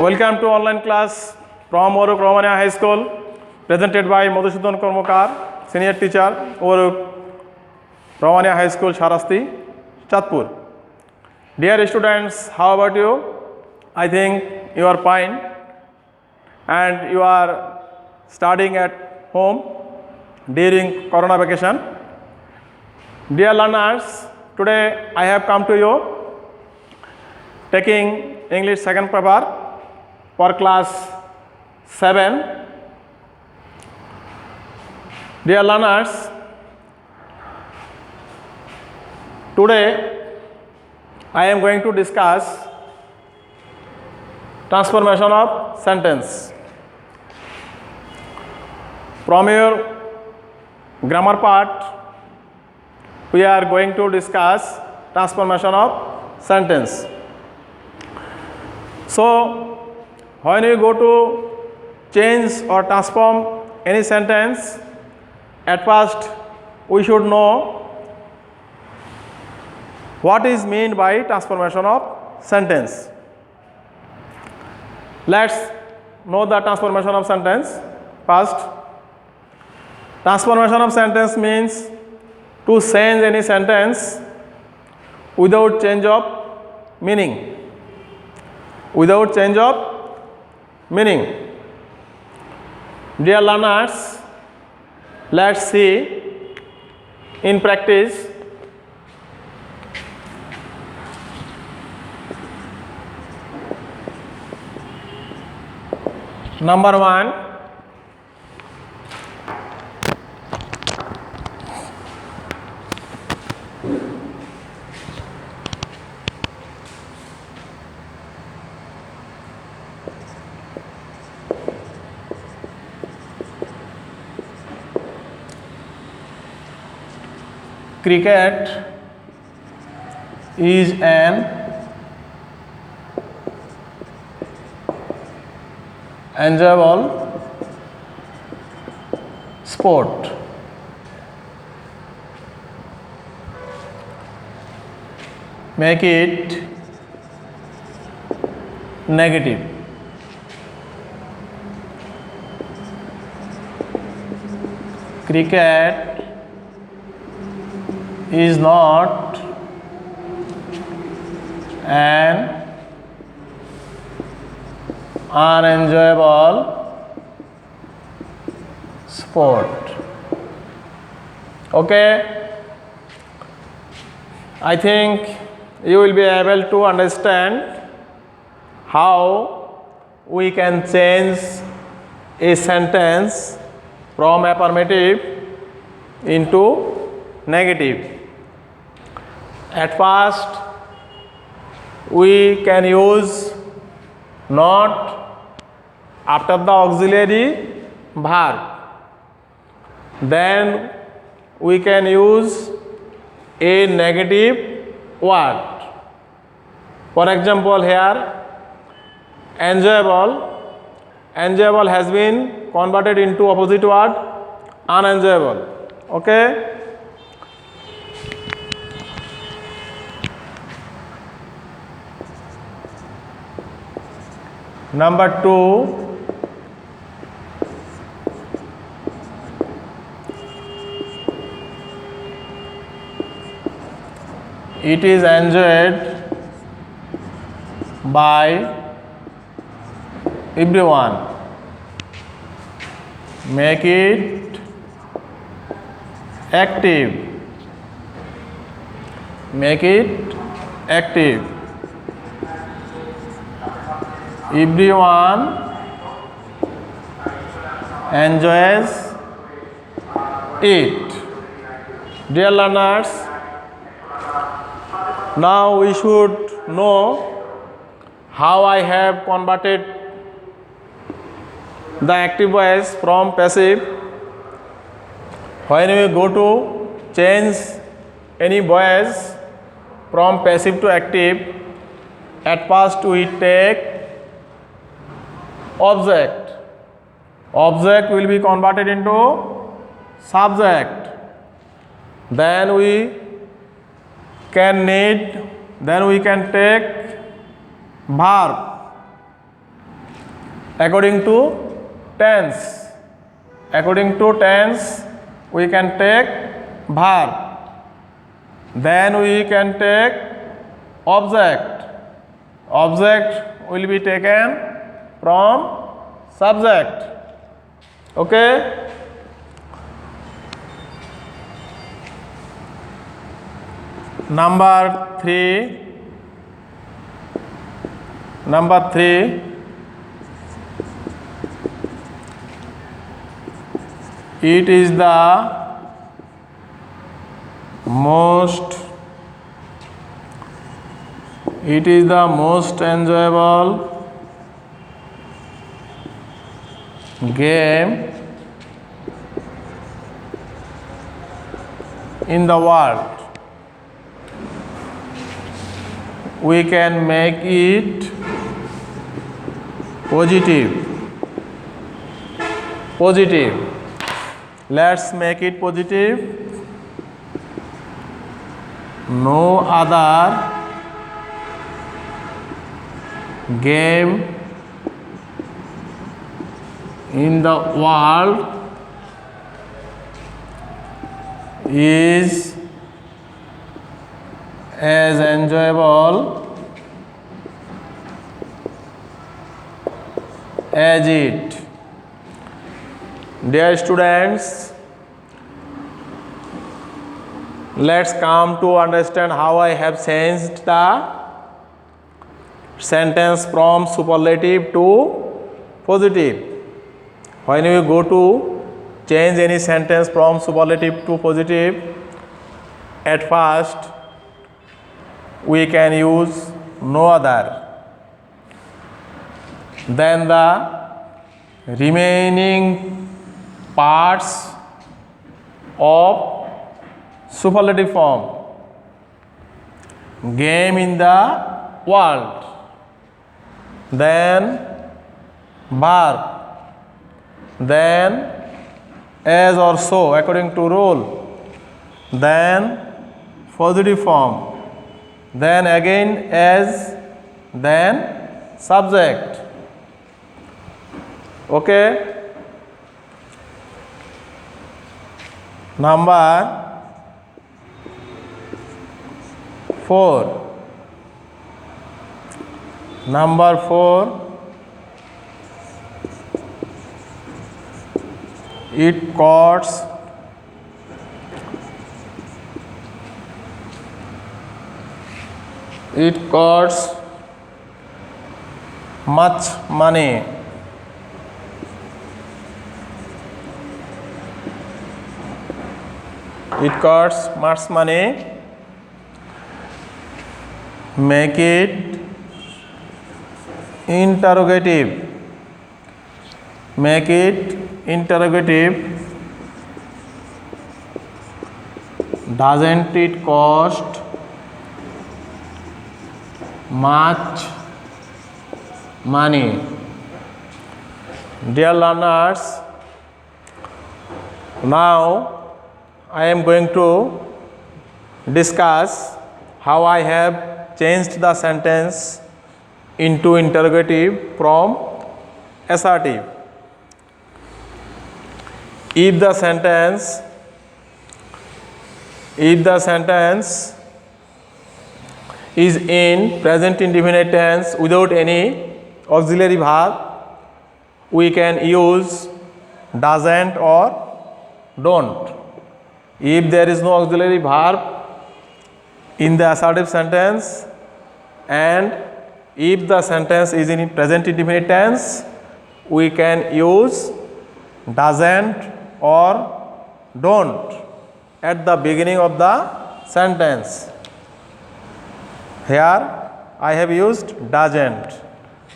Welcome to online class from Oruk Romania High School, presented by Madhusudan Kormokar, Senior Teacher, Oruk Romania High School, Sharasti, Chatpur. Dear students, how about you? I think you are fine and you are studying at home during Corona vacation. Dear learners, today I have come to you taking English second paper for class 7. Dear learners, today I am going to discuss transformation of sentence. From your grammar part, we are going to discuss transformation of sentence. So, when you go to change or transform any sentence, at first we should know what is meant by transformation of sentence. Let's know the transformation of sentence. First, transformation of sentence means to change any sentence without change of meaning. Without change of meaning. Dear learners, let's see in practice. Number 1, cricket is an enjoyable sport. Make it negative. Cricket is not an unenjoyable sport. Okay, I think you will be able to understand how we can change a sentence from affirmative into negative. At first, we can use not after the auxiliary verb. Then we can use a negative word. For example, here enjoyable. Enjoyable has been converted into opposite word unenjoyable. Okay. Number 2, it is enjoyed by everyone. Make it active. Make it active. Everyone enjoys it. Dear learners, now we should know how I have converted the active voice from passive. When we go to change any voice from passive to active, at first we take object. Object will be converted into subject. Then we can take verb. According to tense. According to tense, we can take verb. Then we can take object. Object will be taken from subject. Okay? Number three. It is the most enjoyable game in the world. We can make it positive. Let's make it positive. No other game in the world is as enjoyable as it. Dear students, let's come to understand how I have changed the sentence from superlative to positive. When you go to change any sentence from superlative to positive, at first we can use no other. Then the remaining parts of superlative form. Game in the world. Then verb. Then as or so according to rule. Then positive form. Then again as. Then subject. Okay. Number 4. Number 4. It costs much money. It costs much money. Make it interrogative. Make it interrogative. Doesn't it cost much money? Dear learners, now I am going to discuss how I have changed the sentence into interrogative from assertive. If the sentence is in present indefinite tense without any auxiliary verb, we can use doesn't or don't. If there is no auxiliary verb in the assertive sentence, and if the sentence is in present indefinite tense, we can use doesn't or don't at the beginning of the sentence. Here I have used doesn't,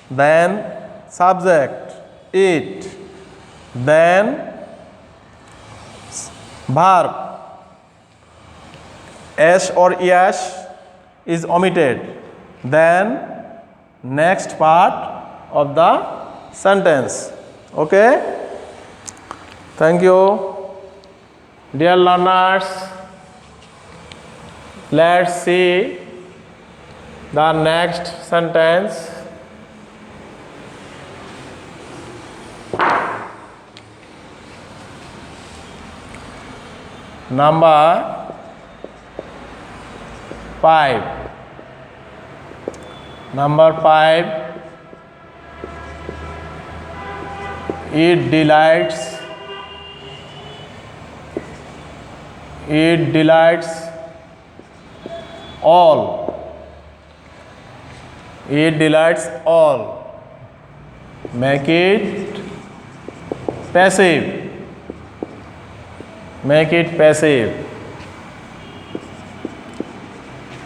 then subject it, then verb s or yes is omitted, then next part of the sentence. Okay? Thank you. Dear learners, let's see the next sentence. Number 5. Number 5. It delights. It delights all. It delights all. Make it passive. Make it passive.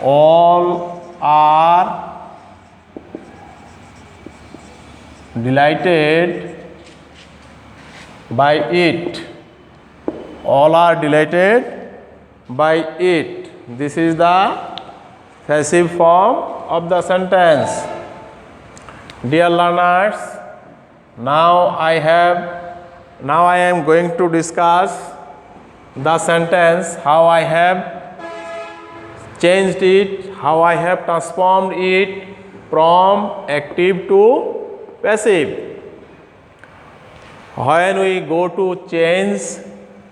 All are delighted by it. All are delighted by it. This is the passive form of the sentence. Dear learners, now I am going to discuss the sentence, how I have changed it, how I have transformed it from active to passive. When we go to change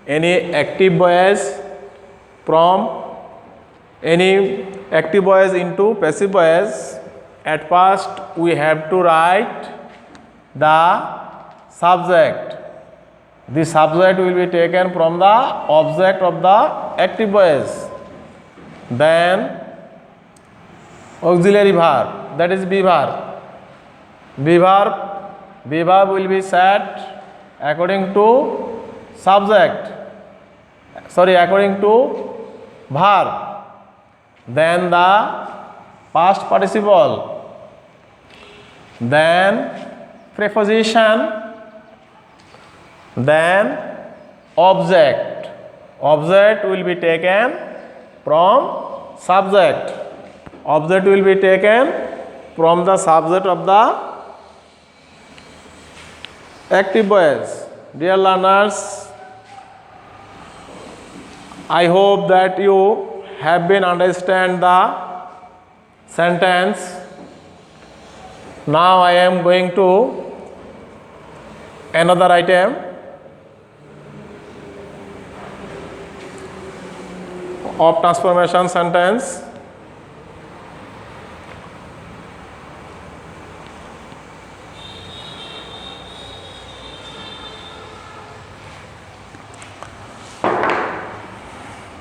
any active voice from any active voice into passive voice, at first we have to write the subject. The subject will be taken from the object of the active voice. Then auxiliary verb, that is be verb. Be verb will be set according to subject. According to verb. Then the past participle. Then preposition. Then object. Object will be taken from subject. Object will be taken from the subject of the active voice. Dear learners, I hope that you have been understand the sentence. Now I am going to another item of transformation sentence.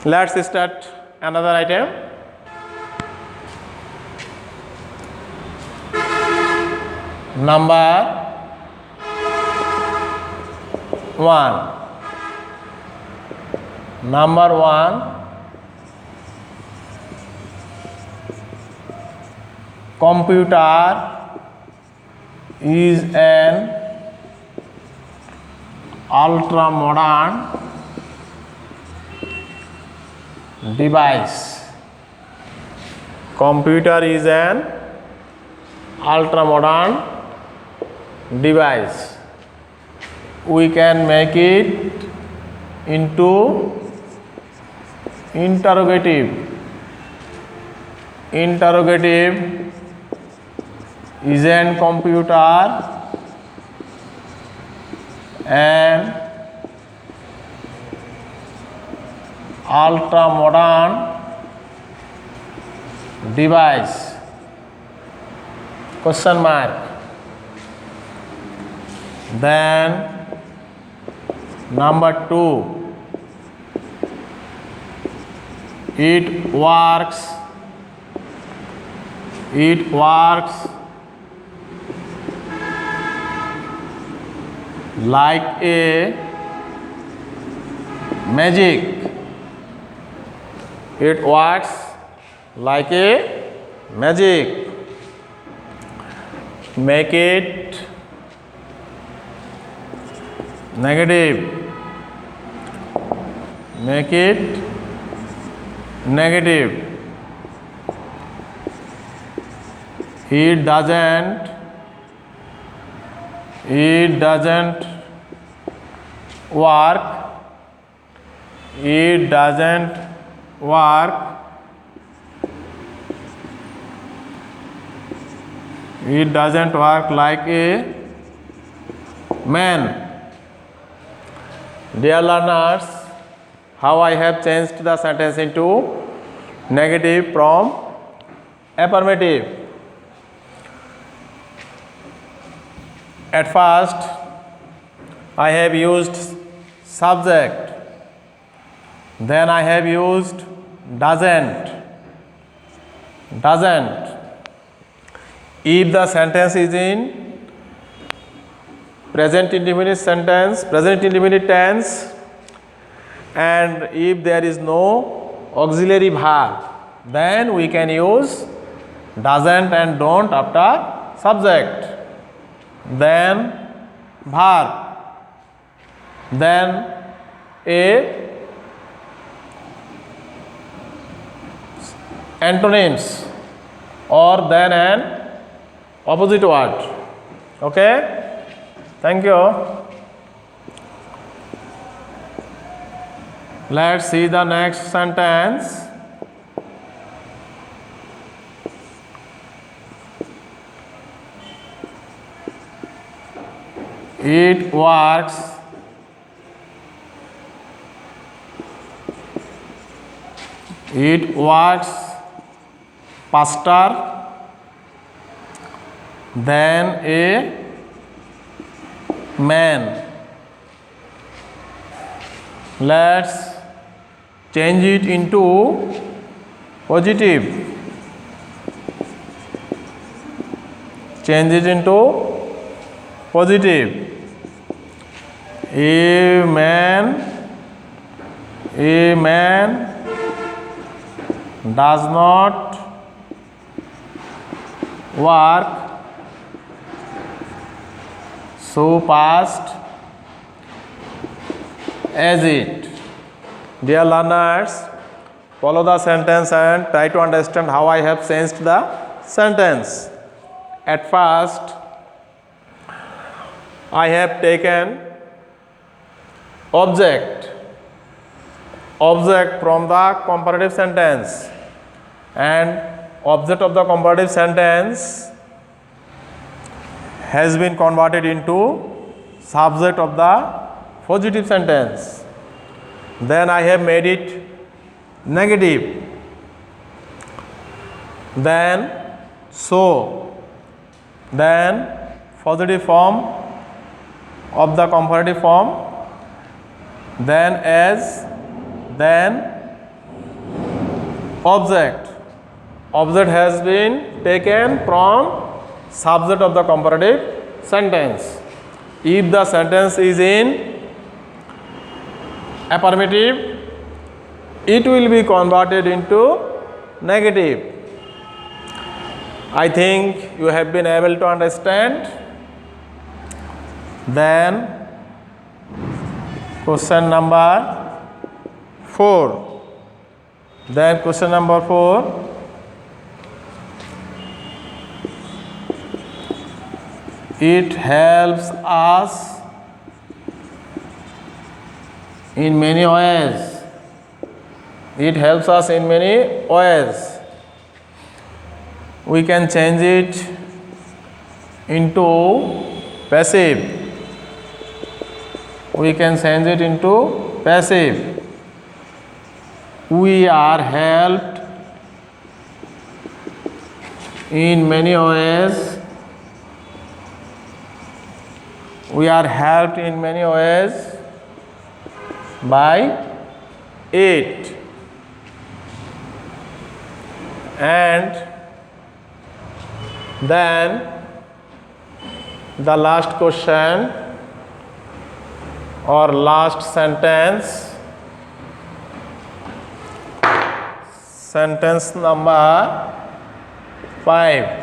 Let's start another item. Number 1. Number 1. Computer is an ultra modern device. Computer is an ultra modern device. We can make it into interrogative. Interrogative. Is an computer an ultra modern device? Question mark. Then number 2. It works. It works like a magic. It works like a magic. Make it negative. Make it negative. It doesn't work. It doesn't work. It doesn't work like a man. Dear learners, how I have changed the sentence into negative from affirmative. At first, I have used subject, then I have used doesn't. If the sentence is in present indefinite tense, and if there is no auxiliary verb, then we can use doesn't and don't after subject, then verb, then a antonyms, or then an opposite word. Okay, thank you. Let's see the next sentence. It works faster than a man. Let's change it into positive. A man does not work so fast as it. Dear learners, follow the sentence and try to understand how I have changed the sentence. At first, I have taken object from the comparative sentence, and object of the comparative sentence has been converted into subject of the positive sentence. Then I have made it negative. Then positive form of the comparative form, then as, then object has been taken from subject of the comparative sentence. If the sentence is in affirmative, it will be converted into negative. I think you have been able to understand. Then question number 4. It helps us in many ways. We can change it into passive. We are helped in many ways. By it. And then the last question or last sentence, sentence number 5.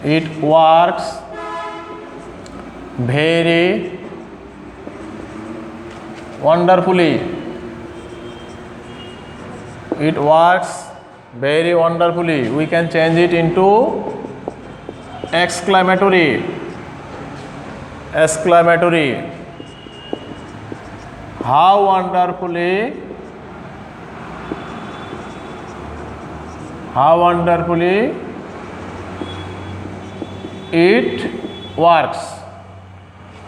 It works very wonderfully. We can change it into exclamatory. How how wonderfully it works.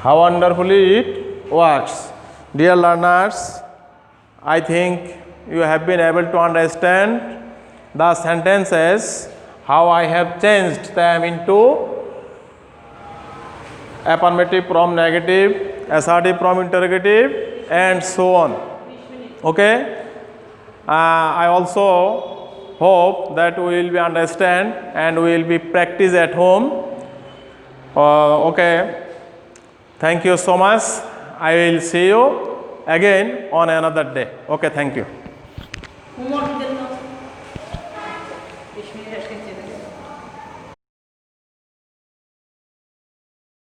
How wonderfully it works. Dear learners, I think you have been able to understand the sentences, how I have changed them into affirmative from negative, assertive from interrogative, and so on. Okay? I also hope that we will be understand and we will be practice at home. Okay. Thank you so much. I will see you again on another day. Okay, thank you.